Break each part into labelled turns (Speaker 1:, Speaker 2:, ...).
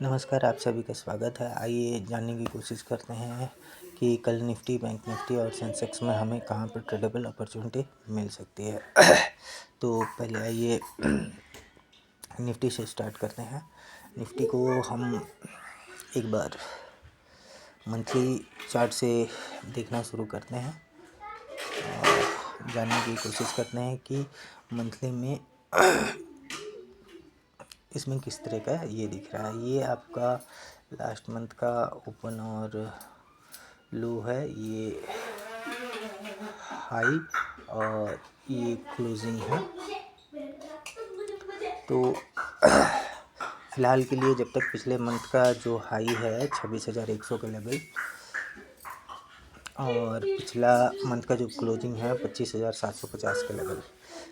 Speaker 1: नमस्कार, आप सभी का स्वागत है। आइए जानने की कोशिश करते हैं कि कल निफ्टी, बैंक निफ्टी और सेंसेक्स में हमें कहाँ पर ट्रेडेबल अपॉर्चुनिटी मिल सकती है। तो पहले आइए निफ्टी से स्टार्ट करते हैं। निफ्टी को हम एक बार मंथली चार्ट से देखना शुरू करते हैं और जानने की कोशिश करते हैं कि मंथली में इसमें किस तरह का ये दिख रहा है। ये आपका लास्ट मंथ का ओपन और लो है, ये हाई और ये क्लोजिंग है। तो फ़िलहाल के लिए जब तक पिछले मंथ का जो हाई है 26,100 का लेवल और पिछला मंथ का जो क्लोजिंग है 25,750 का लेवल,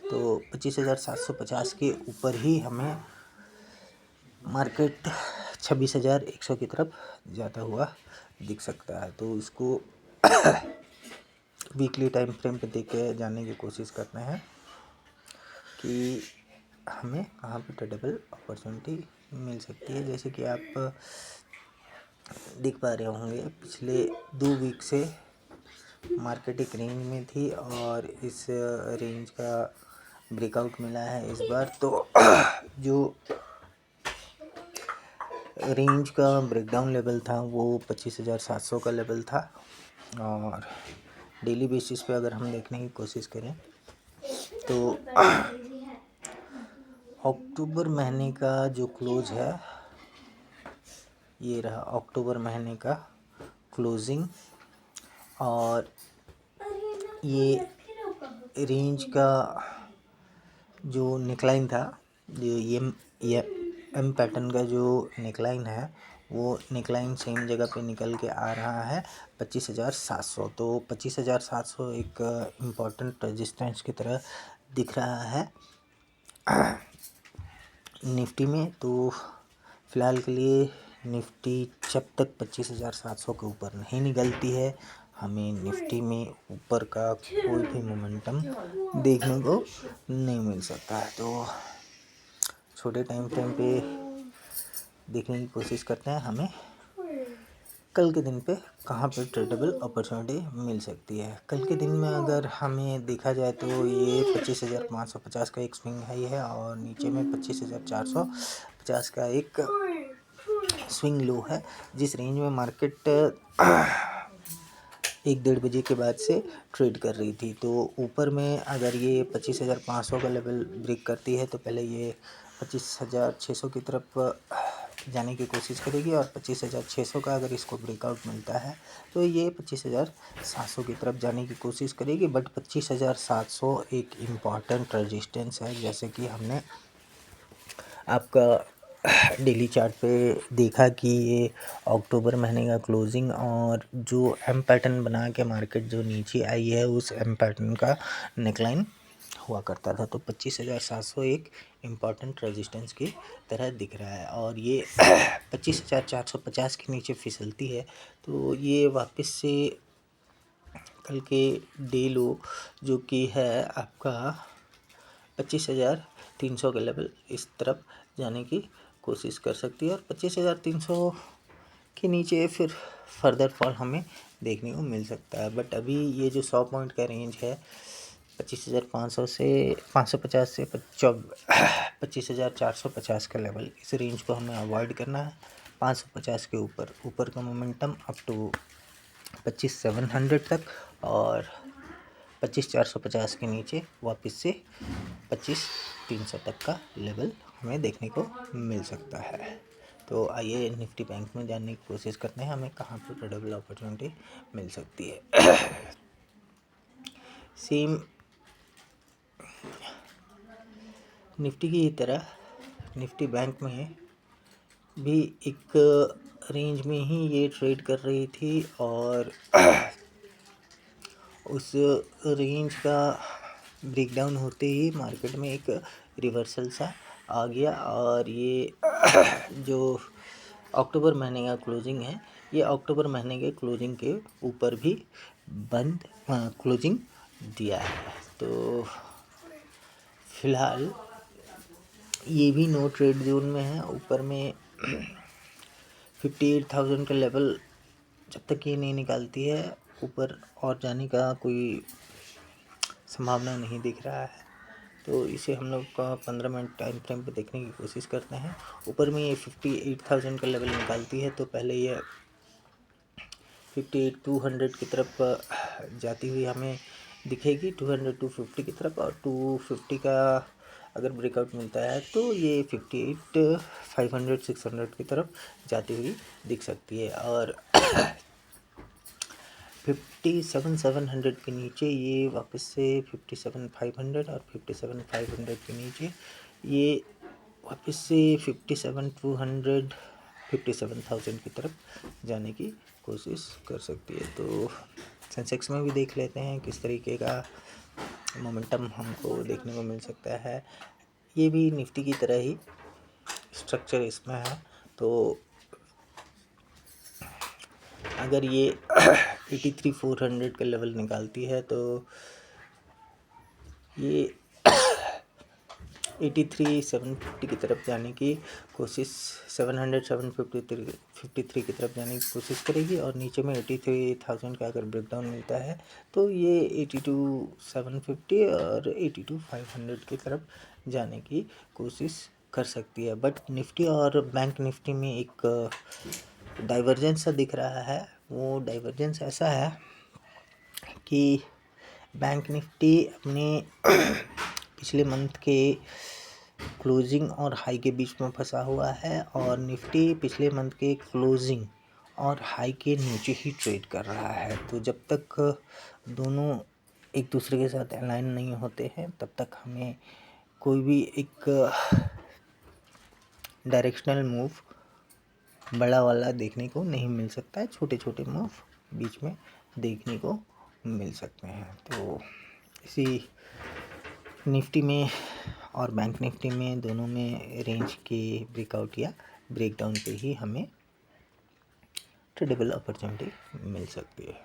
Speaker 1: तो 25,750 के ऊपर ही हमें मार्केट 26,100 की तरफ जाता हुआ दिख सकता है। तो इसको वीकली टाइम फ्रेम पे देख के जानने की कोशिश करते हैं कि हमें कहाँ पे ट्रेडेबल अपॉर्चुनिटी मिल सकती है। जैसे कि आप देख पा रहे होंगे, पिछले 2 वीक से मार्केट एक रेंज में थी और इस रेंज का ब्रेकआउट मिला है इस बार। तो जो रेंज का ब्रेकडाउन लेवल था वो 25,700 का लेवल था और डेली बेसिस पे अगर हम देखने की कोशिश करें तो अक्टूबर महीने का जो क्लोज है, ये रहा अक्टूबर महीने का क्लोजिंग और ये रेंज का जो नेकलाइन था, जो ये एम पैटर्न का जो नेकलाइन है वो नेकलाइन सेम जगह पे निकल के आ रहा है 25,700। तो 25,700 एक इम्पॉर्टेंट रेजिस्टेंस की तरह दिख रहा है निफ्टी में। तो फ़िलहाल के लिए निफ्टी जब तक 25,700 के ऊपर नहीं निकलती है, हमें निफ्टी में ऊपर का कोई भी मोमेंटम देखने को नहीं मिल सकता है। तो छोटे टाइम फ्रेम पे देखने की कोशिश करते हैं हमें कल के दिन पे कहाँ पे ट्रेडेबल अपॉर्चुनिटी मिल सकती है। कल के दिन में अगर हमें देखा जाए तो ये 25,550 का एक स्विंग हाई है और नीचे में 25,450 का एक स्विंग लो है, जिस रेंज में मार्केट 1-1:30 बजे के बाद से ट्रेड कर रही थी। तो ऊपर में अगर ये 25,500 का लेवल ब्रेक करती है तो पहले ये 25,600 की तरफ जाने की कोशिश करेगी और 25,600 का अगर इसको ब्रेकआउट मिलता है तो ये 25,700 की तरफ जाने की कोशिश करेगी। बट 25,700 एक इम्पॉर्टेंट रेजिस्टेंस है, जैसे कि हमने आपका डेली चार्ट पे देखा कि ये अक्टूबर महीने का क्लोजिंग और जो एम पैटर्न बना के मार्केट जो नीचे आई है उस एम पैटर्न का नेकलाइन हुआ करता था। तो 25,700 एक इम्पॉर्टेंट रेजिस्टेंस की तरह दिख रहा है और ये 25,450 के नीचे फिसलती है तो ये वापस से कल के डे लो जो कि है आपका 25,300 के लेवल, इस तरफ जाने की कोशिश कर सकती है और 25,300 के नीचे फिर फर्दर फॉल हमें देखने को मिल सकता है। बट अभी ये जो 100 पॉइंट का रेंज है 25,500 से 550 से 25,450 का लेवल, इस रेंज को हमें अवॉइड करना है। 550 के ऊपर का मोमेंटम अप टू 25,700 तक और 25,450 के नीचे वापस से 25,300 तक का लेवल हमें देखने को मिल सकता है। तो आइए निफ्टी बैंक में जानने की कोशिश करते हैं हमें कहाँ पर ट्रेडेबल अपॉर्चुनिटी मिल सकती है। सेम निफ्टी की तरह निफ्टी बैंक में भी एक रेंज में ही ये ट्रेड कर रही थी और उस रेंज का ब्रेकडाउन होते ही मार्केट में एक रिवर्सल सा आ गया और ये जो अक्टूबर महीने का क्लोजिंग है, ये अक्टूबर महीने के क्लोजिंग के ऊपर भी क्लोजिंग दिया है। तो फ़िलहाल ये भी नो ट्रेड जोन में है। ऊपर में 58,000 का लेवल जब तक ये नहीं निकालती है ऊपर और जाने का कोई संभावना नहीं दिख रहा है। तो इसे हम लोग का 15 मिनट टाइम फ्रेम पे देखने की कोशिश करते हैं। ऊपर में ये 58,000 का लेवल निकालती है तो पहले ये 58,200 की तरफ जाती हुई हमें दिखेगी, 200 250 की तरफ, और 250 का अगर ब्रेकआउट मिलता है तो ये 58,500 600 की तरफ जाती हुई दिख सकती है। और 57,700 के नीचे ये वापस से 57,500 और 57,500 के नीचे ये वापस से 57,200 57,000 की तरफ जाने की कोशिश कर सकती है। तो सेंसेक्स में भी देख लेते हैं किस तरीके का मोमेंटम हमको देखने को मिल सकता है। ये भी निफ्टी की तरह ही स्ट्रक्चर इसमें है। तो अगर ये 83,400 का लेवल निकालती है तो ये 83,750 की तरफ जाने की कोशिश, 700 753 की तरफ जाने की कोशिश करेगी। और नीचे में 83,000 का अगर ब्रेकडाउन मिलता है तो ये 82,750 और 82,500 की तरफ जाने की कोशिश कर सकती है। बट निफ्टी और बैंक निफ्टी में एक डाइवर्जेंस सा दिख रहा है। वो डाइवर्जेंस ऐसा है कि बैंक निफ्टी अपने पिछले मंथ के क्लोजिंग और हाई के बीच में फंसा हुआ है और निफ्टी पिछले मंथ के क्लोजिंग और हाई के नीचे ही ट्रेड कर रहा है। तो जब तक दोनों एक दूसरे के साथ अलाइन नहीं होते हैं तब तक हमें कोई भी एक डायरेक्शनल मूव बड़ा वाला देखने को नहीं मिल सकता है। छोटे छोटे मूव बीच में देखने को मिल सकते हैं। तो इसी निफ्टी में और बैंक निफ्टी में दोनों में रेंज के ब्रेकआउट या ब्रेकडाउन पे ही हमें ट्रेडेबल अपॉर्चुनिटी मिल सकती है।